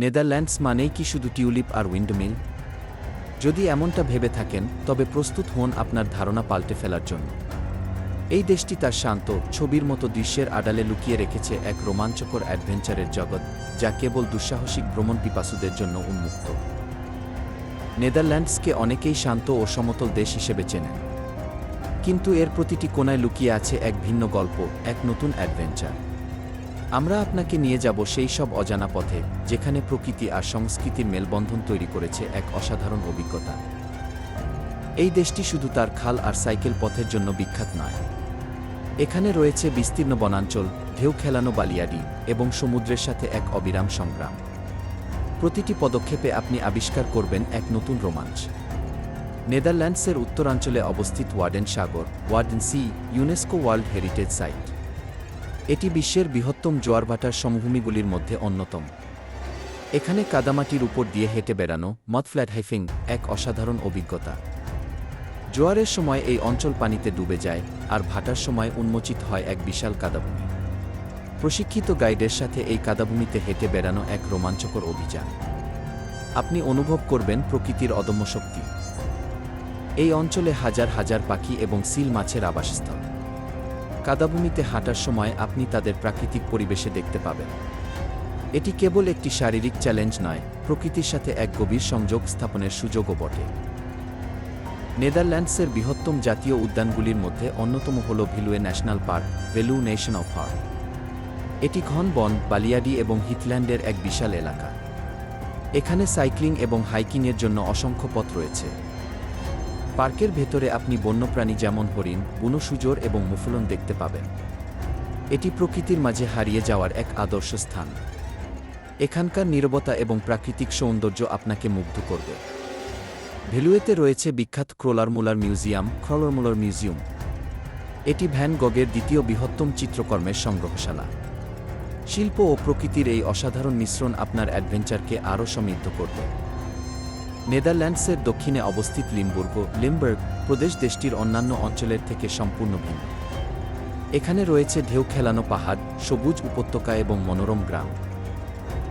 Netherlands মানেই কি শুধু টিউলিপ আর উইন্ডমিল? যদি এমনটা ভেবে থাকেন তবে প্রস্তুত হন আপনার ধারণা পাল্টে ফেলার জন্য। এই দেশটি তার শান্ত, ছবির মতো দৃশ্যের আড়ালে লুকিয়ে রেখেছে এক রোমাঞ্চকর অ্যাডভেঞ্চারের জগৎ, যা কেবল দুঃসাহসিক ভ্রমণ পিপাসুদের জন্য উন্মুক্ত। নেদারল্যান্ডসকে অনেকেই শান্ত ও সমতল দেশ হিসেবে চেনেন, কিন্তু এর প্রতিটি কোণায় লুকিয়ে আছে এক ভিন্ন গল্প, এক নতুন অ্যাডভেঞ্চার। আমরা আপনাকে নিয়ে যাব সেই সব অজানা পথে, যেখানে প্রকৃতি আর সংস্কৃতির মেলবন্ধন তৈরি করেছে এক অসাধারণ অভিজ্ঞতা। এই দেশটি শুধু তার খাল আর সাইকেল পথের জন্য বিখ্যাত নয়। এখানে রয়েছে বিস্তীর্ণ বনাঞ্চল, ঢেউ খেলানো বালিয়াড়ি এবং সমুদ্রের সাথে এক অবিরাম সংগ্রাম। প্রতিটি পদক্ষেপে আপনি আবিষ্কার করবেন এক নতুন রোমাঞ্চ। নেদারল্যান্ডসের উত্তরাঞ্চলে অবস্থিত ওয়ার্ডেন সাগর, Wadden Sea, UNESCO world heritage site. এটি বিশ্বের বৃহত্তম জোয়ারভাটার সমভূমিগুলির মধ্যে অন্যতম। এখানে কাদামাটির উপর দিয়ে হেঁটে বেড়ানো, মদফ্ল্যাট হাইফিং, এক অসাধারণ অভিজ্ঞতা। জোয়ারের সময় এই অঞ্চল পানিতে ডুবে যায়, আর ভাটার সময় উন্মোচিত হয় এক বিশাল কাদাভূমি। প্রশিক্ষিত গাইডের সাথে এই কাদাভূমিতে হেঁটে বেড়ানো এক রোমাঞ্চকর অভিযান। আপনি অনুভব করবেন প্রকৃতির অদম্য শক্তি। এই অঞ্চলে হাজার হাজার পাখি এবং সিল মাছের আবাসস্থল। কাদাভূমিতে হাঁটার সময় আপনি তাদের প্রাকৃতিক পরিবেশে দেখতে পাবেন। এটি কেবল একটি শারীরিক চ্যালেঞ্জ নয়, প্রকৃতির সাথে এক গভীর সংযোগ স্থাপনের সুযোগও বটে। নেদারল্যান্ডসের বৃহত্তম জাতীয় উদ্যানগুলির মধ্যে অন্যতম হল ভিলুয়ে ন্যাশনাল পার্ক, ভেলু ন্যাশনাল পার্ক। এটি ঘন বন, বালিয়াড়ি এবং হিথল্যান্ডের এক বিশাল এলাকা। এখানে সাইক্লিং এবং হাইকিংয়ের জন্য অসংখ্য পথ রয়েছে। পার্কের ভেতরে আপনি বন্যপ্রাণী যেমন হরিণ, বুনো শুয়োর এবং মুফলন দেখতে পাবেন। এটি প্রকৃতির মাঝে হারিয়ে যাওয়ার এক আদর্শ স্থান। এখানকার নীরবতা এবং প্রাকৃতিক সৌন্দর্য আপনাকে মুগ্ধ করবে। ভেলুয়েতে রয়েছে বিখ্যাত ক্রলারমুলার মিউজিয়াম। এটি ভ্যান গগের দ্বিতীয় বৃহত্তম চিত্রকর্মের সংগ্রহশালা। শিল্প ও প্রকৃতির এই অসাধারণ মিশ্রণ আপনার অ্যাডভেঞ্চারকে আরও সমৃদ্ধ করবে। নেদারল্যান্ডসের দক্ষিণে অবস্থিত লিমবার্গ প্রদেশ দেশটির অন্যান্য অঞ্চলের থেকে সম্পূর্ণ ভিন্ন। এখানে রয়েছে ঢেউ খেলানো পাহাড়, সবুজ উপত্যকা এবং মনোরম গ্রাম।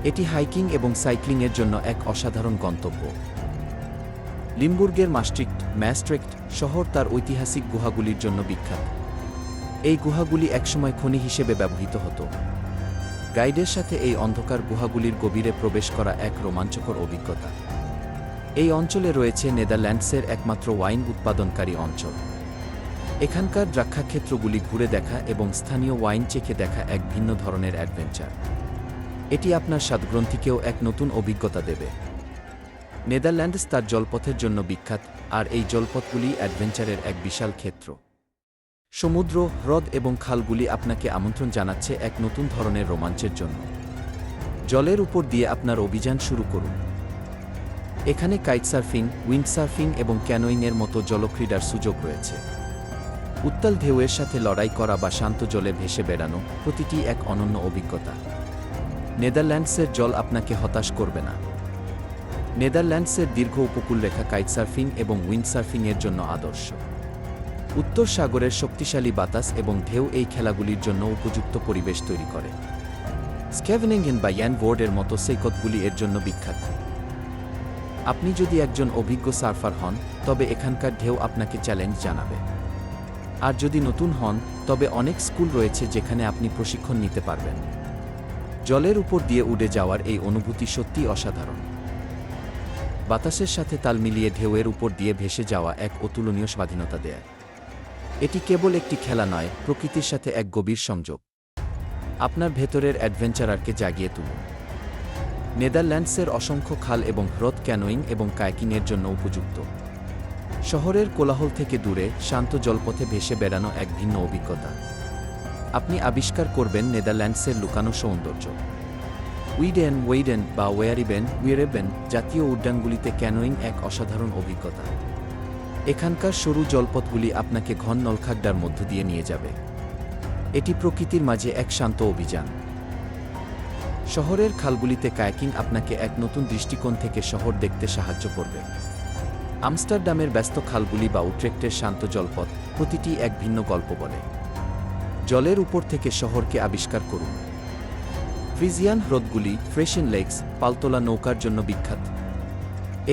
এটি হাইকিং এবং সাইক্লিংয়ের জন্য এক অসাধারণ গন্তব্য। লিমবুর্গের ম্যাস্ট্রিক্ট শহর তার ঐতিহাসিক গুহাগুলির জন্য বিখ্যাত। এই গুহাগুলি একসময় খনি হিসেবে ব্যবহৃত হতো। গাইডের সাথে এই অন্ধকার গুহাগুলির গভীরে প্রবেশ করা এক রোমাঞ্চকর অভিজ্ঞতা। এই অঞ্চলে রয়েছে নেদারল্যান্ডসের একমাত্র ওয়াইন উৎপাদনকারী অঞ্চল। এখানকার দ্রাক্ষাক্ষেত্রগুলি ঘুরে দেখা এবং স্থানীয় ওয়াইন চেখে দেখা এক ভিন্ন ধরনের অ্যাডভেঞ্চার। এটি আপনার স্বাদগ্রন্থিকেও এক নতুন অভিজ্ঞতা দেবে। নেদারল্যান্ডস তার জলপথের জন্য বিখ্যাত, আর এই জলপথগুলি অ্যাডভেঞ্চারের এক বিশাল ক্ষেত্র। সমুদ্র, হ্রদ এবং খালগুলি আপনাকে আমন্ত্রণ জানাচ্ছে এক নতুন ধরনের রোমাঞ্চের জন্য। জলের উপর দিয়ে আপনার অভিযান শুরু করুন। এখানে কাইটসার্ফিং, উইন্ডসার্ফিং এবং ক্যানোয়িংয়ের মতো জলক্রীড়ার সুযোগ রয়েছে। উত্তাল ঢেউয়ের সাথে লড়াই করা বা শান্ত জলে ভেসে বেড়ানো, প্রতিটি এক অনন্য অভিজ্ঞতা। নেদারল্যান্ডসের জল আপনাকে হতাশ করবে না। নেদারল্যান্ডসের দীর্ঘ উপকূলরেখা কাইটসার্ফিং এবং উইন্ডসার্ফিংয়ের জন্য আদর্শ। উত্তর সাগরের শক্তিশালী বাতাস এবং ঢেউ এই খেলাগুলির জন্য উপযুক্ত পরিবেশ তৈরি করে। স্ক্যাভেনিংয়েন বা ইয়ান বোর্ডের মতো সৈকতগুলি এর জন্য বিখ্যাত। আপনি যদি একজন অভিজ্ঞ সার্ফার হন, তবে এখানকার ঢেউ আপনাকে চ্যালেঞ্জ জানাবে। আর যদি নতুন হন, তবে অনেক স্কুল রয়েছে যেখানে আপনি প্রশিক্ষণ নিতে পারবেন। জলের উপর দিয়ে উড়ে যাওয়ার এই অনুভূতি সত্যিই অসাধারণ। বাতাসের সাথে তাল মিলিয়ে ঢেউয়ের উপর দিয়ে ভেসে যাওয়া এক অতুলনীয় স্বাধীনতা দেয়। এটি কেবল একটি খেলা নয়, প্রকৃতির সাথে এক গভীর সংযোগ। আপনার ভেতরের অ্যাডভেঞ্চারারকে জাগিয়ে তুলুন। নেদারল্যান্ডসের অসংখ্য খাল এবং হ্রদ ক্যানোয়িং এবং কায়াকিংয়ের জন্য উপযুক্ত। শহরের কোলাহল থেকে দূরে শান্ত জলপথে ভেসে বেড়ানো এক ভিন্ন অভিজ্ঞতা। আপনি আবিষ্কার করবেন নেদারল্যান্ডসের লুকানো সৌন্দর্য। ওয়েডেন বা ওয়ারিবেন জাতীয় উদ্যানগুলিতে ক্যানোয়িং এক অসাধারণ অভিজ্ঞতা। এখানকার সরু জলপথগুলি আপনাকে ঘন নলখাগড়ার মধ্য দিয়ে নিয়ে যাবে। এটি প্রকৃতির মাঝে এক শান্ত অভিযান। শহরের খালগুলিতে কায়াকিং আপনাকে এক নতুন দৃষ্টিকোণ থেকে শহর দেখতে সাহায্য করবে। আমস্টারডামের ব্যস্ত খালগুলি বা উট্রেক্টের শান্ত জলপথ, প্রতিটি এক ভিন্ন গল্প বলে। জলের উপর থেকে শহরকে আবিষ্কার করুন। ফ্রিজিয়ান হ্রদগুলি ফ্রেশেন লেকস পালতোলা নৌকার জন্য বিখ্যাত।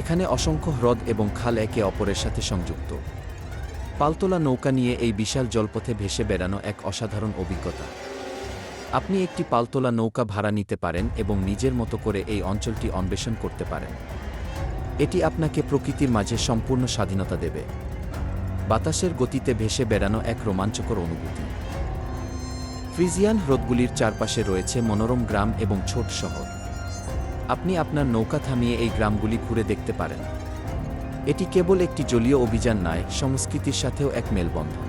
এখানে অসংখ্য হ্রদ এবং খাল একে অপরের সাথে সংযুক্ত। পালতোলা নৌকা নিয়ে এই বিশাল জলপথে ভেসে বেড়ানো এক অসাধারণ অভিজ্ঞতা। আপনি একটি পালতোলা নৌকা ভাড়া নিতে পারেন এবং নিজের মতো করে এই অঞ্চলটি অন্বেষণ করতে পারেন। এটি আপনাকে প্রকৃতির মাঝে সম্পূর্ণ স্বাধীনতা দেবে। বাতাসের গতিতে ভেসে বেড়ানো এক রোমাঞ্চকর অনুভূতি। ফ্রিজিয়ান হ্রদগুলির চারপাশে রয়েছে মনোরম গ্রাম এবং ছোট শহর। আপনি আপনার নৌকা থামিয়ে এই গ্রামগুলি ঘুরে দেখতে পারেন। এটি কেবল একটি জলীয় অভিযান নয়, সংস্কৃতির সাথেও এক মেলবন্ধন।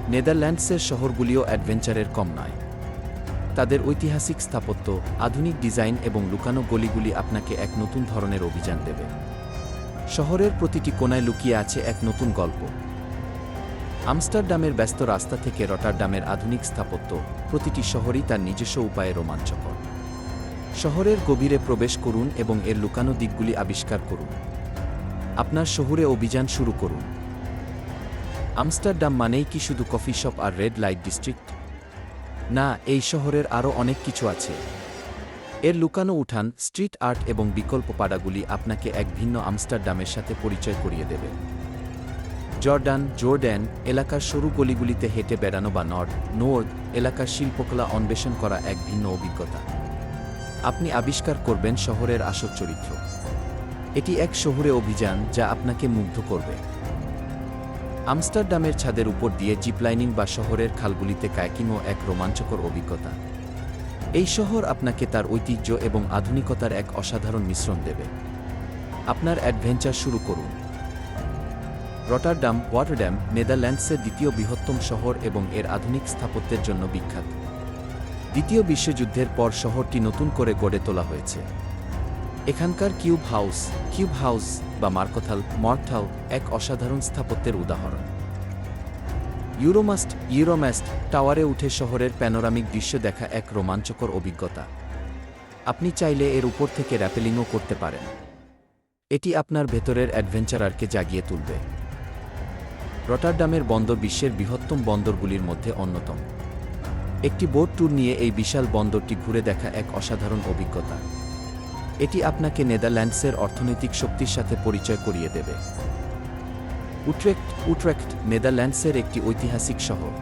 নেদারল্যান্ডসের শহরগুলিও অ্যাডভেঞ্চারের কম নয়। তাদের ঐতিহাসিক স্থাপত্য, আধুনিক ডিজাইন এবং লুকানো গলিগুলি আপনাকে এক নতুন ধরনের অভিযান দেবে। শহরের প্রতিটি কোণায় লুকিয়ে আছে এক নতুন গল্প। আমস্টারডামের ব্যস্ত রাস্তা থেকে রটারডামের আধুনিক স্থাপত্য, প্রতিটি শহরই তার নিজস্ব উপায়ে রোমাঞ্চকর। শহরের গভীরে প্রবেশ করুন এবং এর লুকানো দিকগুলি আবিষ্কার করুন। আপনার শহুরে অভিযান শুরু করুন। আমস্টারডাম মানেই কি শুধু কফি শপ আর রেড লাইট ডিস্ট্রিক্ট? না, এই শহরের আরও অনেক কিছু আছে। এর লুকানো উঠান, স্ট্রিট আর্ট এবং বিকল্প পাড়াগুলি আপনাকে এক ভিন্ন আমস্টারডামের সাথে পরিচয় করিয়ে দেবে। জর্ডান এলাকার সরু গলিগুলিতে হেঁটে বেড়ানো বা নর্থ এলাকার শিল্পকলা অন্বেষণ করা এক ভিন্ন অভিজ্ঞতা। আপনি আবিষ্কার করবেন শহরের আসল চরিত্র। এটি এক শহুরে অভিযান যা আপনাকে মুগ্ধ করবে। আমস্টারডামের ছাদের উপর দিয়ে জিপলাইনিং বা শহরের খালগুলিতে কায়াকিংও এক রোমাঞ্চকর অভিজ্ঞতা। এই শহর আপনাকে তার ঐতিহ্য এবং আধুনিকতার এক অসাধারণ মিশ্রণ দেবে। আপনার অ্যাডভেঞ্চার শুরু করুন। রটারডাম নেদারল্যান্ডসের দ্বিতীয় বৃহত্তম শহর এবং এর আধুনিক স্থাপত্যের জন্য বিখ্যাত। দ্বিতীয় বিশ্বযুদ্ধের পর শহরটি নতুন করে গড়ে তোলা হয়েছে। এখানকার কিউব হাউস বা মর্থাল এক অসাধারণ স্থাপত্যের উদাহরণ। ইউরোমাস্ট টাওয়ারে উঠে শহরের প্যানোরামিক দৃশ্য দেখা এক রোমাঞ্চকর অভিজ্ঞতা। আপনি চাইলে এর উপর থেকে র্যাপেলিংও করতে পারেন। এটি আপনার ভেতরের অ্যাডভেঞ্চারারকে জাগিয়ে তুলবে। রটারডামের বন্দর বিশ্বের বৃহত্তম বন্দরগুলির মধ্যে অন্যতম। একটি বোট ট্যুর নিয়ে এই বিশাল বন্দরটি ঘুরে দেখা এক অসাধারণ অভিজ্ঞতা। এটি আপনাকে নেদারল্যান্ডসের অর্থনৈতিক শক্তির সাথে পরিচয় করিয়ে দেবে। উট্রেক্ট নেদারল্যান্ডসের একটি ঐতিহাসিক শহর।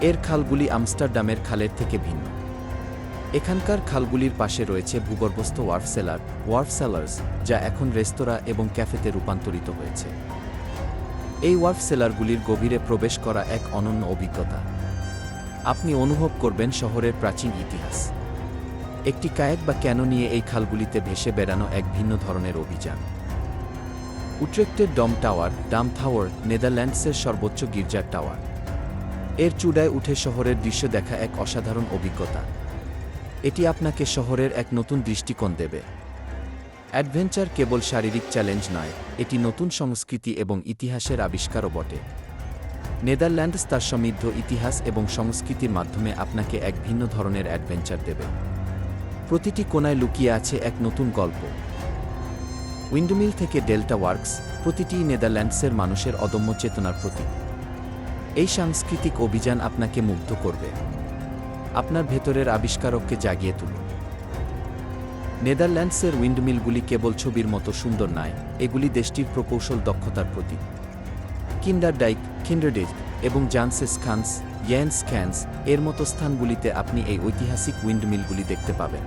এর খালগুলি আমস্টারডামের খালের থেকে ভিন্ন। এখানকার খালগুলির পাশে রয়েছে ভূগর্ভস্থ ওয়ার্ফ সেলার্স, যা এখন রেস্তোরাঁ এবং ক্যাফেতে রূপান্তরিত হয়েছে। এই ওয়ার্ফ সেলারগুলির গভীরে প্রবেশ করা এক অনন্য অভিজ্ঞতা। আপনি অনুভব করবেন শহরের প্রাচীন ইতিহাস। একটি কায়াক বা ক্যানো নিয়ে এই খালগুলিতে ভেসে বেড়ানো এক ভিন্ন ধরনের অভিযান। উট্রেক্টের ডাম টাওয়ার নেদারল্যান্ডসের সর্বোচ্চ গির্জার টাওয়ার। এর চূড়ায় উঠে শহরের দৃশ্য দেখা এক অসাধারণ অভিজ্ঞতা। এটি আপনাকে শহরের এক নতুন দৃষ্টিকোণ দেবে। অ্যাডভেঞ্চার কেবল শারীরিক চ্যালেঞ্জ নয়, এটি নতুন সংস্কৃতি এবং ইতিহাসের আবিষ্কারও বটে। নেদারল্যান্ডস তার সমৃদ্ধ ইতিহাস এবং সংস্কৃতির মাধ্যমে আপনাকে এক ভিন্ন ধরনের অ্যাডভেঞ্চার দেবে। প্রতিটি কোণায় লুকিয়ে আছে এক নতুন গল্প। উইন্ডমিল থেকে ডেল্টা ওয়ার্কস, প্রতিটিই নেদারল্যান্ডসের মানুষের অদম্য চেতনার প্রতীক। এই সাংস্কৃতিক অভিযান আপনাকে মুগ্ধ করবে। আপনার ভেতরের আবিষ্কারককে জাগিয়ে তুলুন। নেদারল্যান্ডসের উইন্ডমিলগুলি কেবল ছবির মতো সুন্দর নয়, এগুলি দেশটির প্রকৌশল দক্ষতার প্রতীক। কিন্ডারডেক এবং জান্সেস এর মতো স্থানগুলিতে আপনি এই ঐতিহাসিক উইন্ডমিলগুলি দেখতে পাবেন।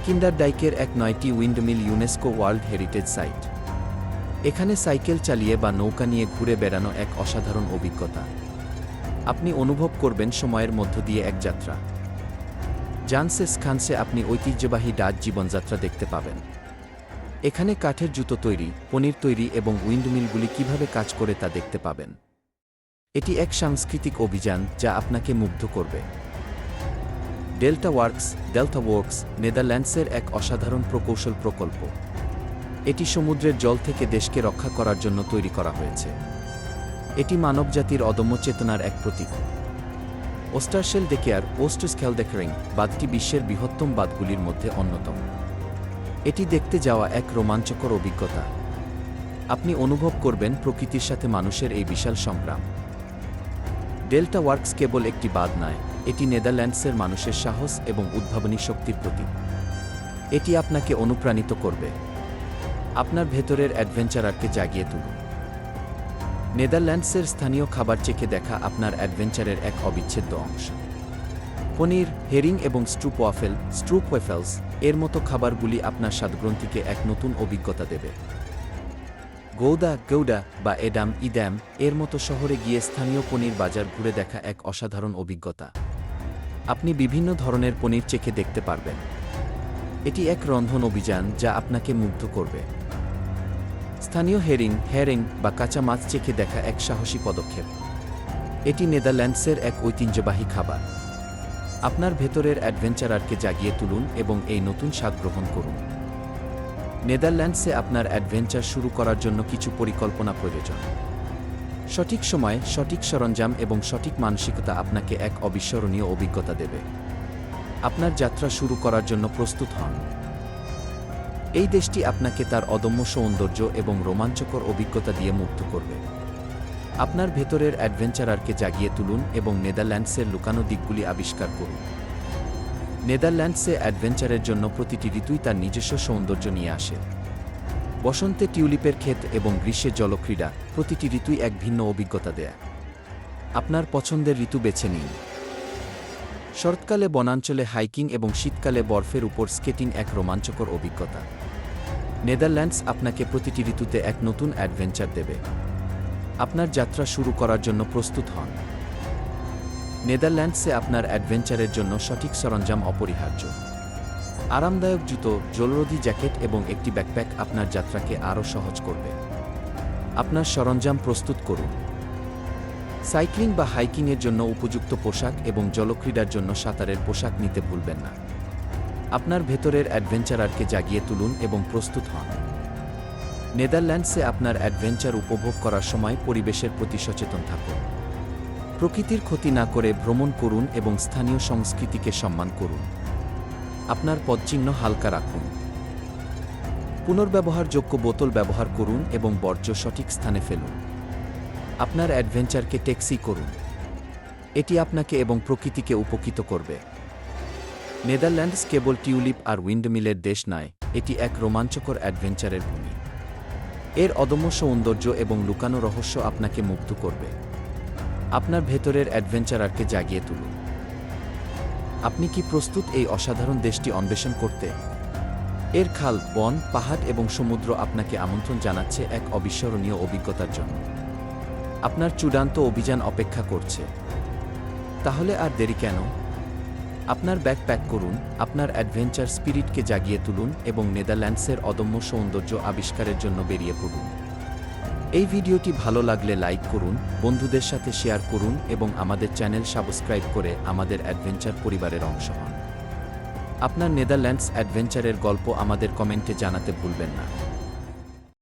কিন্ডারডাইকের 9টি windmill UNESCO world heritage site. এখানে সাইকেল চালিয়ে বা নৌকা নিয়ে ঘুরে বেড়ানো এক অসাধারণ অভিজ্ঞতা। আপনি অনুভব করবেন সময়ের মধ্য দিয়ে এক যাত্রা। জান্সেসে আপনি ঐতিহ্যবাহী ডাচ জীবনযাত্রা দেখতে পাবেন। এখানে কাঠের জুতো তৈরি, পনির তৈরি এবং উইন্ডমিলগুলি কিভাবে কাজ করে তা দেখতে পাবেন। এটি এক সাংস্কৃতিক অভিযান যা আপনাকে মুগ্ধ করবে। ডেল্টা ওয়ার্কস নেদারল্যান্ডসের এক অসাধারণ প্রকৌশল প্রকল্প। এটি সমুদ্রের জল থেকে দেশকে রক্ষা করার জন্য তৈরি করা হয়েছে। এটি মানবজাতির অদম্য চেতনার এক প্রতীক। ওস্টারস্কেলডেকেরিং বাঁধটি বিশ্বের বৃহত্তম বাঁধগুলির মধ্যে অন্যতম। এটি দেখতে যাওয়া এক রোমাঞ্চকর অভিজ্ঞতা। আপনি অনুভব করবেন প্রকৃতির সাথে মানুষের এই বিশাল সংগ্রাম। ডেল্টা ওয়ার্কস কেবল একটি বাঁধ নয়, এটি নেদারল্যান্ডসের মানুষের সাহস এবং উদ্ভাবনী শক্তির প্রতীক। এটি আপনাকে অনুপ্রাণিত করবে। আপনার ভেতরের অ্যাডভেঞ্চারারকে জাগিয়ে তুলুন। নেদারল্যান্ডসের স্থানীয় খাবার চেখে দেখা আপনার অ্যাডভেঞ্চারের এক অবিচ্ছেদ্য অংশ। পনির, হেরিং এবং স্ট্রুপওয়েফেলস এর মতো খাবারগুলি আপনার স্বাদগ্রন্থিকে এক নতুন অভিজ্ঞতা দেবে। গৌডা বা ইদাম এর মতো শহরে গিয়ে স্থানীয় পনির বাজার ঘুরে দেখা এক অসাধারণ অভিজ্ঞতা। আপনি বিভিন্ন ধরনের পনির চেখে দেখতে পারবেন। এটি এক রন্ধন অভিযান যা আপনাকে মুগ্ধ করবে। স্থানীয় হেরিং বা কাঁচা মাছ চেখে দেখা এক সাহসী পদক্ষেপ। এটি নেদারল্যান্ডসের এক ঐতিহ্যবাহী খাবার। আপনার ভেতরের অ্যাডভেঞ্চারারকে জাগিয়ে তুলুন এবং এই নতুন স্বাদ গ্রহণ করুন। নেদারল্যান্ডসে আপনার অ্যাডভেঞ্চার শুরু করার জন্য কিছু পরিকল্পনা প্রয়োজন। সঠিক সময়, সঠিক সরঞ্জাম এবং সঠিক মানসিকতা আপনাকে এক অবিস্মরণীয় অভিজ্ঞতা দেবে। আপনার যাত্রা শুরু করার জন্য প্রস্তুত হন। এই দেশটি আপনাকে তার অদম্য সৌন্দর্য এবং রোমাঞ্চকর অভিজ্ঞতা দিয়ে মুগ্ধ করবে। আপনার ভেতরের অ্যাডভেঞ্চারারকে জাগিয়ে তুলুন এবং নেদারল্যান্ডসের লুকানো দিকগুলি আবিষ্কার করুন। নেদারল্যান্ডসে অ্যাডভেঞ্চারের জন্য প্রতিটি ঋতুই তার নিজস্ব সৌন্দর্য নিয়ে আসে। বসন্তে টিউলিপের ক্ষেত এবং গ্রীষ্মে জলক্রীড়া, প্রতিটি ঋতুই এক ভিন্ন অভিজ্ঞতা দেয়। আপনার পছন্দের ঋতু বেছে নিন। শরৎকালে বনাঞ্চলে হাইকিং এবং শীতকালে বরফের উপর স্কেটিং এক রোমাঞ্চকর অভিজ্ঞতা। নেদারল্যান্ডস আপনাকে প্রতিটি ঋতুতে এক নতুন অ্যাডভেঞ্চার দেবে। আপনার যাত্রা শুরু করার জন্য প্রস্তুত হন। নেদারল্যান্ডসে আপনার অ্যাডভেঞ্চারের জন্য সঠিক সরঞ্জাম অপরিহার্য। আরামদায়ক জুতো, জলরোধী জ্যাকেট এবং একটি ব্যাকপ্যাক আপনার যাত্রাকে আরও সহজ করবে। আপনার সরঞ্জাম প্রস্তুত করুন। সাইক্লিং বা হাইকিংয়ের জন্য উপযুক্ত পোশাক এবং জলক্রীড়ার জন্য সাঁতারের পোশাক নিতে ভুলবেন না। আপনার ভেতরের অ্যাডভেঞ্চারারকে জাগিয়ে তুলুন এবং প্রস্তুত হন। নেদারল্যান্ডসে আপনার অ্যাডভেঞ্চার উপভোগ করার সময় পরিবেশের প্রতি সচেতন থাকুন। প্রকৃতির ক্ষতি না করে ভ্রমণ করুন এবং স্থানীয় সংস্কৃতিকে সম্মান করুন। আপনার পদচিহ্ন হালকা রাখুন। পুনর্ব্যবহারযোগ্য বোতল ব্যবহার করুন এবং বর্জ্য সঠিক স্থানে ফেলুন। আপনার অ্যাডভেঞ্চারকে ট্যাক্সি করুন। এটি আপনাকে এবং প্রকৃতিকে উপকৃত করবে। নেদারল্যান্ডস কেবল টিউলিপ আর উইন্ডমিলের দেশ নয়, এটি এক রোমাঞ্চকর অ্যাডভেঞ্চারের ভূমি। এর অদম্য সৌন্দর্য এবং লুকানো রহস্য আপনাকে মুগ্ধ করবে। আপনার ভেতরের অ্যাডভেঞ্চারারকে জাগিয়ে তুলুন। আপনি কি প্রস্তুত এই অসাধারণ দেশটি অন্বেষণ করতে? এর খাল, বন, পাহাড় এবং সমুদ্র আপনাকে আমন্ত্রণ জানাচ্ছে এক অবিস্মরণীয় অভিজ্ঞতার জন্য। আপনার চূড়ান্ত অভিযান অপেক্ষা করছে। তাহলে আর দেরি কেন? আপনার ব্যাগ প্যাক করুন, আপনার অ্যাডভেঞ্চার স্পিরিটকে জাগিয়ে তুলুন এবং নেদারল্যান্ডসের অদম্য সৌন্দর্য আবিষ্কারের জন্য বেরিয়ে পড়ুন। এই ভিডিওটি ভালো লাগলে লাইক করুন, বন্ধুদের সাথে শেয়ার করুন এবং আমাদের চ্যানেল সাবস্ক্রাইব করে আমাদের অ্যাডভেঞ্চার পরিবারের অংশ হন। আপনার নেদারল্যান্ডস অ্যাডভেঞ্চারের গল্প আমাদের কমেন্টে জানাতে ভুলবেন না।